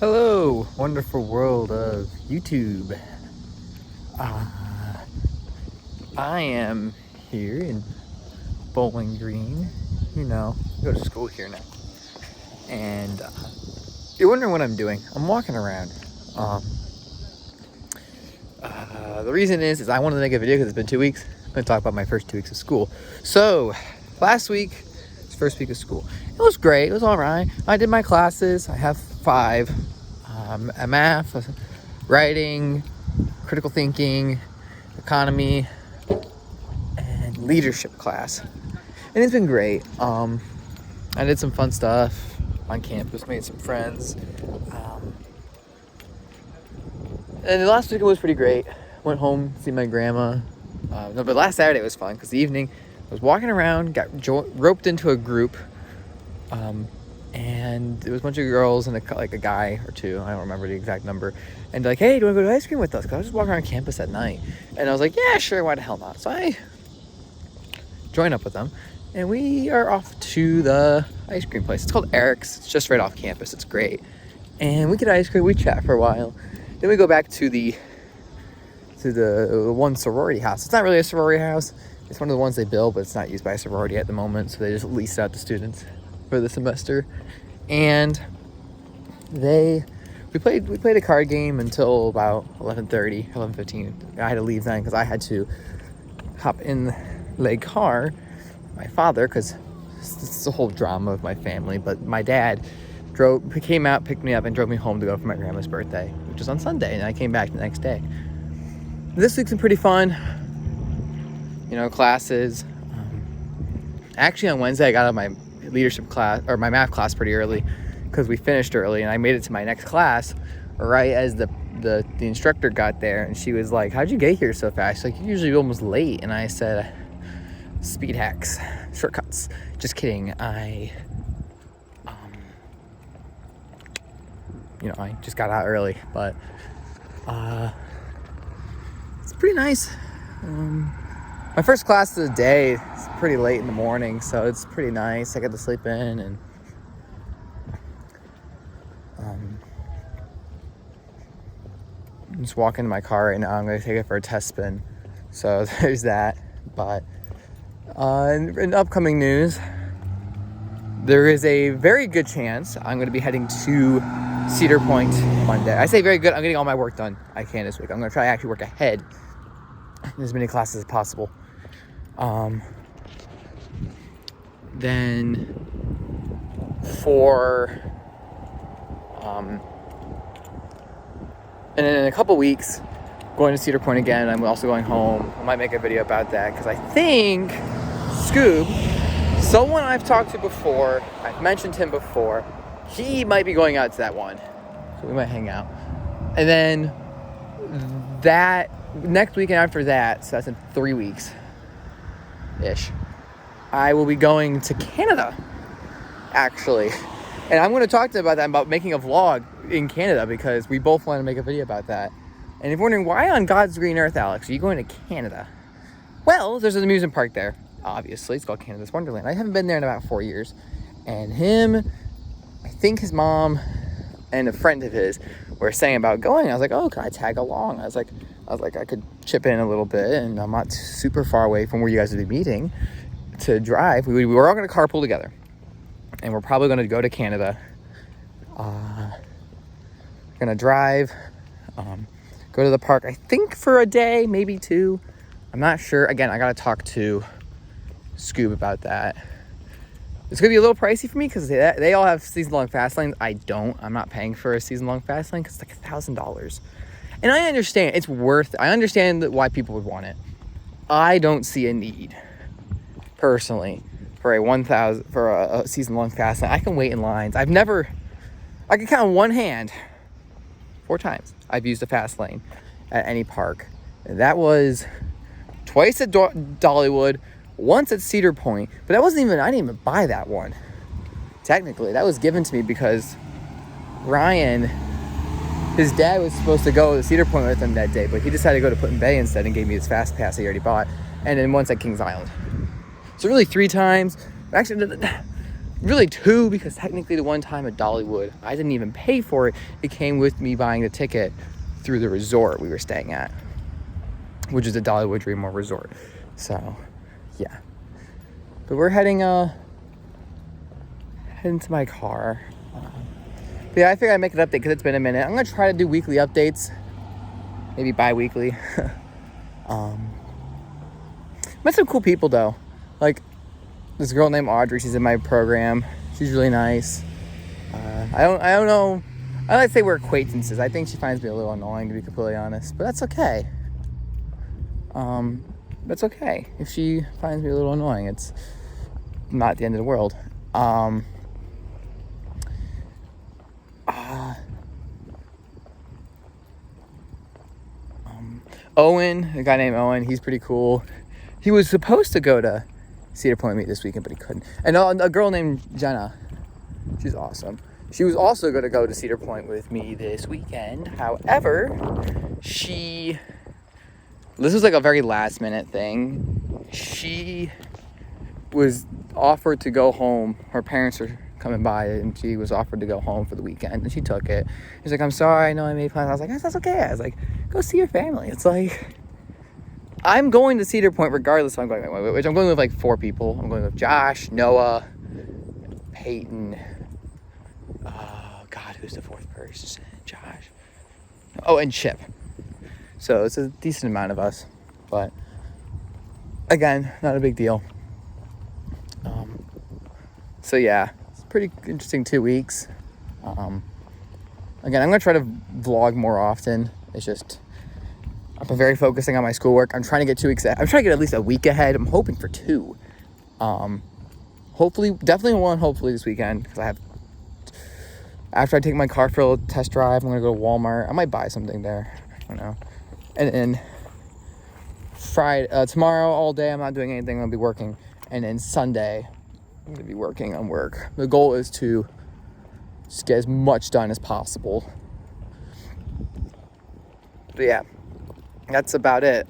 Hello, wonderful world of YouTube. Uh, I am here in Bowling Green. I go to school here now. And you're wondering what I'm doing. I'm walking around. Um, the reason is I wanted to make a video because it's been 2 weeks. I'm going to talk about my first 2 weeks of school. So, last week, it's first week of school. It was great. It was all right. I did my classes. I have 5. A math, writing, critical thinking, economy, and leadership class. And it's been great. I did some fun stuff on campus, made some friends. And the last weekend was pretty great. Went home, see my grandma. But last Saturday was fun because the evening I was walking around, got roped into a group. And there was a bunch of girls and a guy or two. I don't remember the exact number. And they're like, hey, do you want to go to ice cream with us? Because I was just walking around campus at night. And I was like, yeah, sure, why the hell not? So I joined up with them. And we are off to the ice cream place. It's called Eric's. It's just right off campus. It's great. And we get ice cream. We chat for a while. Then we go back to the one sorority house. It's not really a sorority house. It's one of the ones they build, but it's not used by a sorority at the moment. So they just lease it out to students for the semester. And we played a card game until about 11:30, 11:15. I had to leave then because I had to hop in the car, my father, because it's the whole drama of my family. But my dad came out, picked me up, and drove me home to go for my grandma's birthday, which was on Sunday, and I came back the next day. This week's been pretty fun. Classes. Actually, on Wednesday, I got out of my leadership class or my math class pretty early because we finished early, and I made it to my next class right as the instructor got there, and she was like, how'd you get here so fast? She's like, you're usually almost late. And I said, speed hacks, shortcuts. Just kidding. I just got out early, but it's pretty nice. My first class of the day is pretty late in the morning, so it's pretty nice. I got to sleep in, and I'm just walking to my car right now. I'm going to take it for a test spin, so there's that. But in upcoming news, there is a very good chance I'm going to be heading to Cedar Point Monday. I say very good. I'm getting all my work done I can this week. I'm going to try to actually work ahead in as many classes as possible. Then and then in a couple weeks, going to Cedar Point again. I'm also going home. I might make a video about that because I think Scoob, someone I've talked to before, I've mentioned him before, he might be going out to that one. So we might hang out. And then that next weekend after that, so that's in 3 weeks-ish, I will be going to Canada, actually. And I'm going to talk to them about making a vlog in Canada because we both want to make a video about that. And if you're wondering, why on God's green earth, Alex, are you going to Canada? Well, there's an amusement park there, obviously. It's called Canada's Wonderland. I haven't been there in about 4 years. And I think his mom and a friend of his were saying about going. I was like, oh, can I tag along? I was like, I could chip in a little bit, and I'm not super far away from where you guys would be meeting to drive. We were all going to carpool together, and we're probably going to go to Canada. We're going to drive, go to the park, I think for a day, maybe 2. I'm not sure. Again, I got to talk to Scoob about that. It's going to be a little pricey for me because they all have season-long fast lanes. I don't. I'm not paying for a season-long fast lane because it's like $1,000. And I understand it's worth it. I understand why people would want it. I don't see a need, personally, for a season-long fast lane. I can wait in lines. I can count on one hand 4 times I've used a fast lane at any park. And that was twice at Dollywood, once at Cedar Point, but I didn't even buy that one. Technically, that was given to me because Ryan, his dad was supposed to go to Cedar Point with him that day, but he decided to go to Put in Bay instead and gave me his fast pass he already bought, and then once at Kings Island. So really 3 times. Actually, really 2, because technically the one time at Dollywood, I didn't even pay for it. It came with me buying the ticket through the resort we were staying at, which is the Dollywood Dream World Resort. So, yeah. But we're heading to my car. But yeah, I figured I'd make an update because it's been a minute. I'm going to try to do weekly updates. Maybe bi-weekly. Met some cool people, though. Like, this girl named Audrey, she's in my program. She's really nice. I don't know. I like to say we're acquaintances. I think she finds me a little annoying, to be completely honest. But that's okay. That's okay. If she finds me a little annoying, it's not the end of the world. Owen, a guy named Owen, he's pretty cool. He was supposed to go to Cedar Point with me this weekend, but he couldn't. And a girl named Jenna, she's awesome. She was also going to go to Cedar Point with me this weekend. However, this was like a very last minute thing. She was offered to go home. Her parents are coming by, and she was offered to go home for the weekend, and she took it. She's like, I'm sorry, I know I made plans. I was like, that's okay. I was like, go see your family. It's like, I'm going to Cedar Point regardless if I'm going, which I'm going with like 4 people. I'm going with Josh, Noah, Peyton. Oh God, who's the 4th person? Josh. Oh, and Chip. So it's a decent amount of us, but again, not a big deal. So yeah, it's pretty interesting 2 weeks. Again, I'm gonna try to vlog more often. It's just, I'm very focusing on my schoolwork. I'm trying to get 2 weeks ahead. I'm trying to get at least a week ahead. I'm hoping for 2. Hopefully, definitely 1, hopefully this weekend, because after I take my car for a little test drive, I'm gonna go to Walmart. I might buy something there. I don't know. And then tomorrow all day, I'm not doing anything. I'm gonna be working. And then Sunday, I'm gonna be working on work. The goal is to just get as much done as possible. But yeah, that's about it.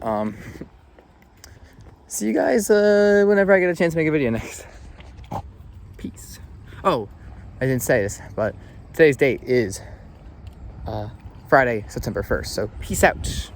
See you guys whenever I get a chance to make a video next. Peace. Oh, I didn't say this, but today's date is Friday, September 1st. So peace out.